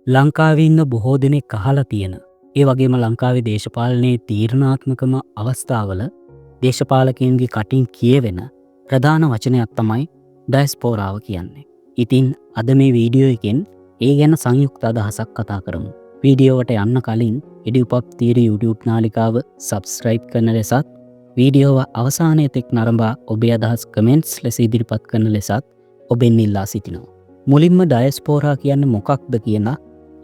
ලංකාවේ ඉන්න බොහෝ දෙනෙක් අහලා තියෙන. ඒ වගේම ලංකාවේ දේශපාලනයේ තීරණාත්මකම අවස්ථාවල දේශපාලකයන්ගේ කටින් කියවෙන ප්‍රධාන වචනයක් තමයි ඩයස්පෝරාව කියන්නේ. ඉතින් අද මේ වීඩියෝ එකෙන් ඒ ගැන සංයුක්ත අදහසක් කතා කරමු. වීඩියෝවට යන්න කලින් ඉඩිඋපත් තීර YouTube නාලිකාව සබස්ක්‍රයිබ් කරන ලෙසත් වීඩියෝව අවසානයේ තෙක් නරඹා ඔබේ අදහස් කමෙන්ට්ස් ලෙස ඉදිරිපත් කරන ලෙසත් ඔබෙන් ඉල්ලා සිටිනවා. මුලින්ම ඩයස්පෝරා කියන්නේ මොකක්ද කියන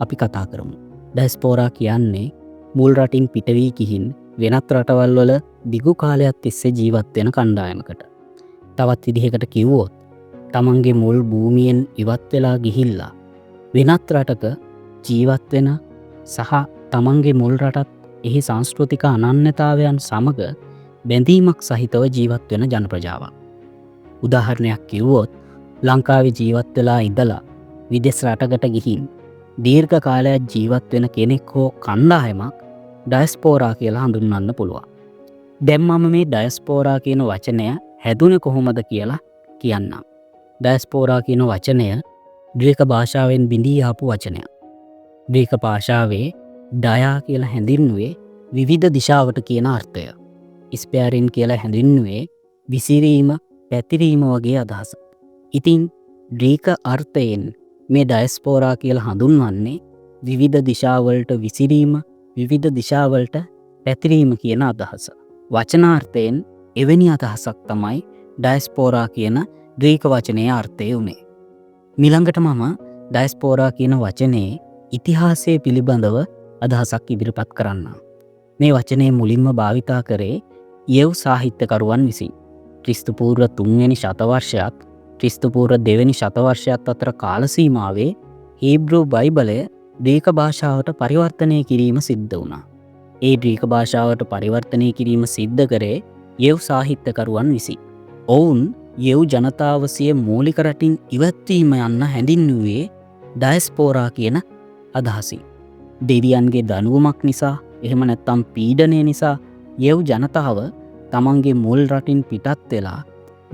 අපි කතා කරමු. ඩයස්පෝරා කියන්නේ මුල් රටින් පිටවී ගිහින් වෙනත් රටවල් වල දිගු කාලයක් තිස්සේ ජීවත් වෙන කණ්ඩායමකට. තවත් විදිහකට කිව්වොත් තමන්ගේ මුල් භූමියෙන් ඉවත් වෙලා ගිහිල්ලා වෙනත් රටක ජීවත් වෙන සහ තමන්ගේ මුල් රටත් එහි සංස්කෘතික අනන්‍යතාවයන් සමග බැඳීමක් සහිතව ජීවත් වෙන ජන ප්‍රජාවක්. උදාහරණයක් කිව්වොත් ලංකාවේ ජීවත් වෙලා ඉඳලා විදෙස් රටකට ගිහින් දීර්ඝ කාලයක් ජීවත් වෙන කෙනෙක් හෝ කණ්ඩායමක් ඩයස්පෝරා කියලා හඳුන්වන්න පුළුවන්. දැන් මම මේ ඩයස්පෝරා කියන වචනය හැදුනේ කොහොමද කියලා කියන්නම්. ඩයස්පෝරා කියන වචනය ග්‍රීක භාෂාවෙන් බිඳී ආපු වචනයක්. ග්‍රීක භාෂාවේ ඩයා කියලා හැඳින්වුවේ විවිධ දිශාවට කියන අර්ථය. ස්පෑරින් කියලා හැඳින්වුවේ විසිරීම, පැතිරීම වගේ අදහස. ඉතින් ග්‍රීක අර්ථයෙන් මේ ඩයස්පෝරා කියලා හඳුන්වන්නේ විවිධ දිශාවලට විසිරීම, විවිධ දිශාවලට පැතිරීම කියන අදහස. වචනාර්ථයෙන් එවැනි අදහසක් තමයි ඩයස්පෝරා කියන ග්‍රීක වචනයේ අර්ථය උනේ. මිළඟට මම ඩයස්පෝරා කියන වචනේ ඉතිහාසය පිළිබඳව අදහසක් ඉදිරිපත් කරන්න. මේ වචනේ මුලින්ම භාවිතා කරේ යෙව් සාහිත්‍යකරුවන් විසින්. ක්‍රිස්තු පූර්ව 3 වෙනි ශතවර්ෂයත් ක්‍රිස්තු පූර්ව 2 වෙනි ශතවර්ෂයත් අතර කාල සීමාවේ හීබ්‍රු බයිබලය ග්‍රීක භාෂාවට පරිවර්තනය කිරීම සිද්ධ වුණා. ඒ ග්‍රීක භාෂාවට පරිවර්තනය කිරීම සිද්ධ කරේ යෙව් සාහිත්‍යකරුවන් විසින්. ඔවුන් යෙව් ජනතාව සිය මූලික රටින් ඉවත්වීම යන්න හැඳින්වුවේ ඩයස්පෝරා කියන අදහසින්. දෙවියන්ගේ දනුවමක් නිසා, එහෙම නැත්නම් පීඩනය නිසා යෙව් ජනතාව තමන්ගේ මුල් රටින් පිටත් වෙලා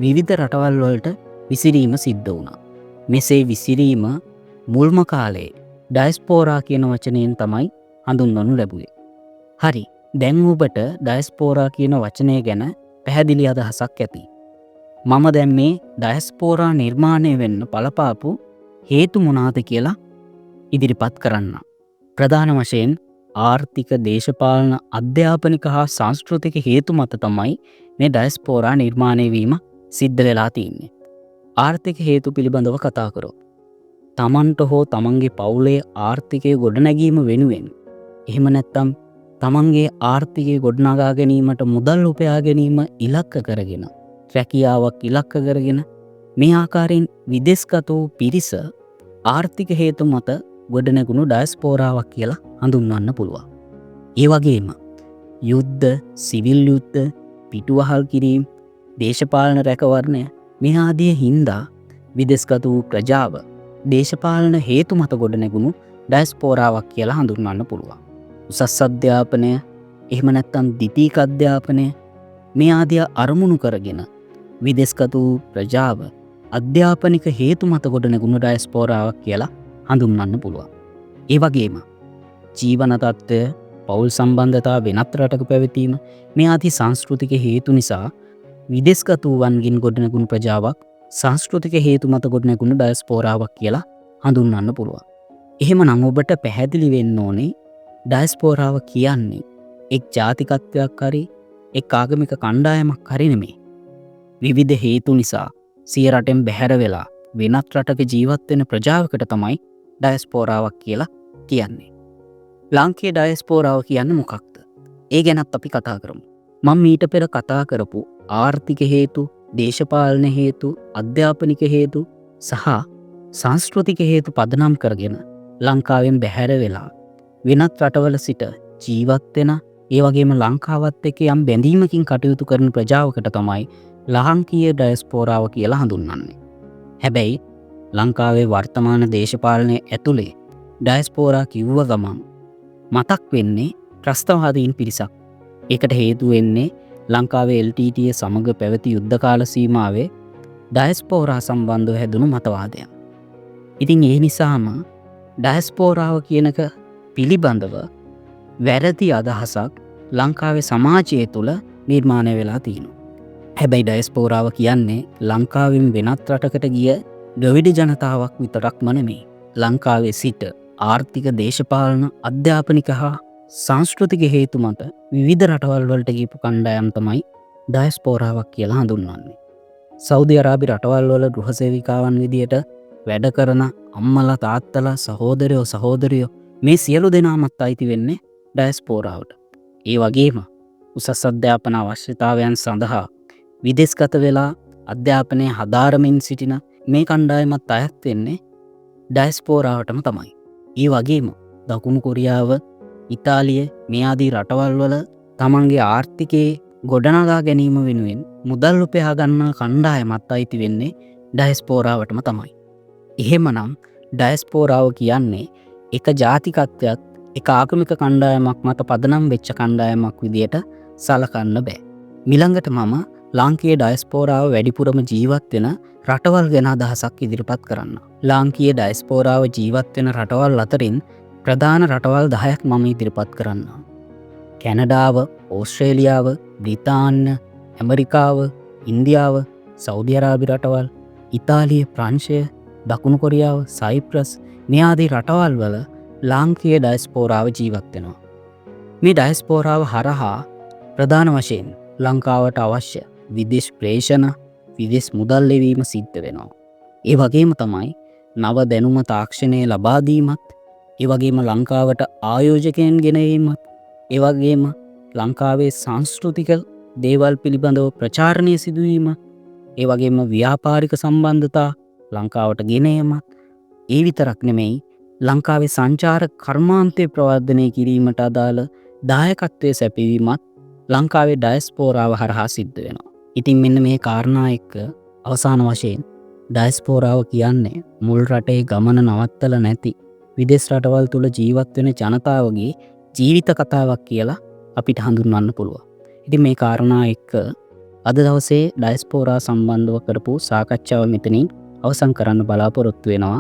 විවිධ රටවල් වලට විසිරීම සිද්ධ වුණා. මෙසේ විසිරීම මුල්ම කාලේ ඩයස්පෝරා කියන වචනයෙන් තමයි හඳුන්වනු ලැබුවේ. හරි, දැන් ඔබට ඩයස්පෝරා කියන වචනය ගැන පැහැදිලි අදහසක් ඇති. මම දැන් මේ ඩයස්පෝරා නිර්මාණය වෙන්න බලපාපු හේතු මොනවාද කියලා ඉදිරිපත් කරන්න. ප්‍රධාන වශයෙන් ආර්ථික, දේශපාලන, අධ්‍යාපනික හා සංස්කෘතික හේතු මත තමයි මේ ඩයස්පෝරා නිර්මාණය වීම සිද්ධ වෙලා තියෙන්නේ. ආර්ථික හේතු පිළිබඳව කතා කරොත් තමන්ට හෝ තමන්ගේ පවුලේ ආර්ථිකය ගොඩනැගීම වෙනුවෙන්, එහෙම නැත්නම් තමන්ගේ ආර්ථිකය ගොඩනගා ගැනීමට මුදල් උපයා ගැනීම ඉලක්ක කරගෙන, රැකියාවක් ඉලක්ක කරගෙන මේ ආකාරයෙන් විදේශගත වූ පිරිස ආර්ථික හේතු මත ගොඩනැගුණු ඩයස්පෝරාවක් කියලා හඳුන්වන්න පුළුවන්. ඒ වගේම යුද්ධ, සිවිල් යුද්ධ, පිටුවහල් කිරීම, දේශපාලන රැකවරණය මේ ආදී හින්දා විදේශගත වූ ප්‍රජාව දේශපාලන හේතු මත ගොඩනැගුණු ඩයස්පෝරාවක් කියලා හඳුන්වන්න පුළුවන්. උසස් අධ්‍යාපනය, එහෙම නැත්නම් ද්විතීක අධ්‍යාපනය මේ ආදී අරමුණු කරගෙන විදේශගත වූ ප්‍රජාව අධ්‍යාපනික හේතු මත ගොඩනැගුණු ඩයස්පෝරාවක් කියලා හඳුන්වන්න පුළුවන්. ඒ වගේම ජීවන තත්ත්වය, පෞල් සම්බන්ධතා, වෙනත් රටක පැවතීම මේ ආදී සංස්කෘතික හේතු නිසා විදේශගත වූවන්ගෙන් ගොඩනැගුණු ප්‍රජාවක් සංස්කෘතික හේතු මත ගොඩනැගුණු ඩයස්පෝරාවක් කියලා හඳුන්වන්න පුළුවන්. එහෙමනම් ඔබට පැහැදිලි වෙන්න ඕනේ ඩයස්පෝරාව කියන්නේ එක් ජාතිකත්වයක් හරි එක් ආගමික කණ්ඩායමක් හරි නෙමෙයි. විවිධ හේතු නිසා සිය රටෙන් බැහැර වෙලා වෙනත් රටක ජීවත් වෙන ප්‍රජාවකට තමයි ඩයස්පෝරාවක් කියලා කියන්නේ. ලාංකීය ඩයස්පෝරාව කියන්නේ මොකක්ද? ඒ ගැනත් අපි කතා කරමු. මම ඊට පෙර කතා කරපු ආර්ථික හේතු, දේශපාලන හේතු, අධ්‍යාපනික හේතු සහ සංස්කෘතික හේතු පදනම් කරගෙන ලංකාවෙන් බැහැර වෙලා වෙනත් රටවල සිට ජීවත් වෙන, ඒ වගේම ලංකාවත් එක්ක යම් බැඳීමකින් කටයුතු කරන ප්‍රජාවකට තමයි ලාංකීය ඩයස්පෝරාව කියලා හඳුන්වන්නේ. හැබැයි ලංකාවේ වර්තමාන දේශපාලනය ඇතුලේ ඩයස්පෝරා කිව්ව ගමන් මතක් වෙන්නේ ත්‍රස්තවාදීන් පිරිසක්. ඒකට හේතු වෙන්නේ ලංකාවේ LTTE සමග පැවති යුද්ධ කාල සීමාවේ ඩයස්පෝරා සම්බන්ධව හැදුණු මතවාදයන්. ඉතින් ඒ නිසාම ඩයස්පෝරාව කියනක පිළිබඳව වැරදි අදහසක් ලංකාවේ සමාජය තුළ නිර්මාණය වෙලා තියෙනවා. හැබැයි ඩයස්පෝරාව කියන්නේ ලංකාවෙන් වෙනත් රටකට ගිය ද්‍රවිඩ ජනතාවක් විතරක්ම නෙමෙයි. ලංකාවේ සිට ආර්ථික දේශපාලන අධ්‍යාපනික හා සංස්කෘතික හේතු මත විවිධ රටවල් වලට ගියපු කණ්ඩායම් තමයි ඩයස්පෝරාවක් කියලා හඳුන්වන්නේ. සෞදි අරාබි රටවල් වල ගෘහසේවිකාවන් විදියට වැඩ කරන අම්මලා තාත්තලා සහෝදරයෝ සහෝදරියෝ මේ සියලු දෙනාමත් අයිති වෙන්නේ ඩයස්පෝරාවට. ඒ වගේම උසස් අධ්‍යාපන අවශ්‍යතාවයන් සඳහා විදේශගත වෙලා අධ්‍යාපනය හදාරමින් සිටින මේ කණ්ඩායමත් අයත් වෙන්නේ ඩයස්පෝරාවටම තමයි. ඒ වගේම දකුණු කොරියාව, ඉතාලිය මේ ආදී රටවල් වල තමන්ගේ ආර්ථිකයේ ගොඩනගා ගැනීම වෙනුවෙන් මුදල් උපයා ගන්නා කණ්ඩායමත් අයිති වෙන්නේ ඩයස්පෝරාවටම තමයි. එහෙමනම් ඩයස්පෝරාව කියන්නේ එක ජාතිකත්වයක් එක ආගමික කණ්ඩායමක් මත පදනම් වෙච්ච කණ්ඩායමක් විදියට සලකන්න බෑ. මිළඟට මම ලාංකීය ඩයස්පෝරාව වැඩිපුරම ජීවත් වෙන රටවල් ගැන අදහසක් ඉදිරිපත් කරන්න. ලාංකීය ඩයස්පෝරාව ජීවත් වෙන රටවල් අතරින් ප්‍රධාන රටවල් 10ක් මම ඉදිරිපත් කරන්න. කැනඩාව, ඕස්ට්‍රේලියාව, බ්‍රිතාන්‍ය, ඇමරිකාව, ඉන්දියාව, සෞදි අරාබි රටවල්, ඉතාලිය, ප්‍රංශය, දකුණු කොරියාව, සයිප්‍රස් මේ ආදී රටවල් වල ලාංකීය ඩයස්පෝරාව ජීවත් වෙනවා. මේ ඩයස්පෝරාව හරහා ප්‍රධාන වශයෙන් ලංකාවට අවශ්‍ය විදේශ ප්‍රේෂණ, විදේශ මුදල් ලැබීම සිද්ධ වෙනවා. ඒ වගේම තමයි නව දැනුම තාක්ෂණය ලබා දීමත්, ඒ වගේම ලංකාවට ආයෝජකයන් ගෙනීමත්, ඒ වගේම ලංකාවේ සංස්කෘතික දේවල් පිළිබඳව ප්‍රචාරණය සිදුවීම, ඒ වගේම ව්‍යාපාරික සම්බන්ධතා ලංකාවට ගෙන ඒමත්, ඒ විතරක් නෙමෙයි ලංකාවේ සංචාර කර්මාන්තය ප්‍රවර්ධනය කිරීමට අදාළ දායකත්වය සැපවීමත් ලංකාවේ ඩයස්පෝරාව හරහා සිද්ධ වෙනවා. ඉතින් මෙන්න මේ කාරණා එක්ක අවසාන වශයෙන් ඩයස්පෝරාව කියන්නේ මුල් රටේ ගමන නවත්තල නැති විදේශ රටවල් තුළ ජීවත් වෙන ජනතාවගේ ජීවිත කතාවක් කියලා අපිට හඳුන්වන්න පුළුවන්. ඉතින් මේ කාරණා එක්ක අද දවසේ ඩයස්පෝරා සම්බන්ධව කරපු සාකච්ඡාව මෙතනින් අවසන් කරන්න බලාපොරොත්තු වෙනවා.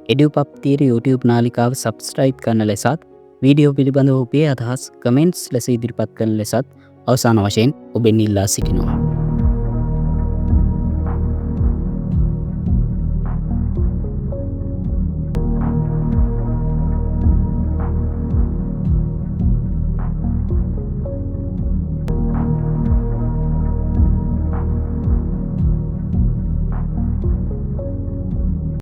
EduPub Theory YouTube නාලිකාව subscribe කරන ලෙසත් වීඩියෝ පිළිබඳව ඔබේ අදහස් කමෙන්ට්ස් ලෙස ඉදිරිපත් කරන ලෙසත් අවසාන වශයෙන් ඔබෙන් ඉල්ලා සිටිනවා.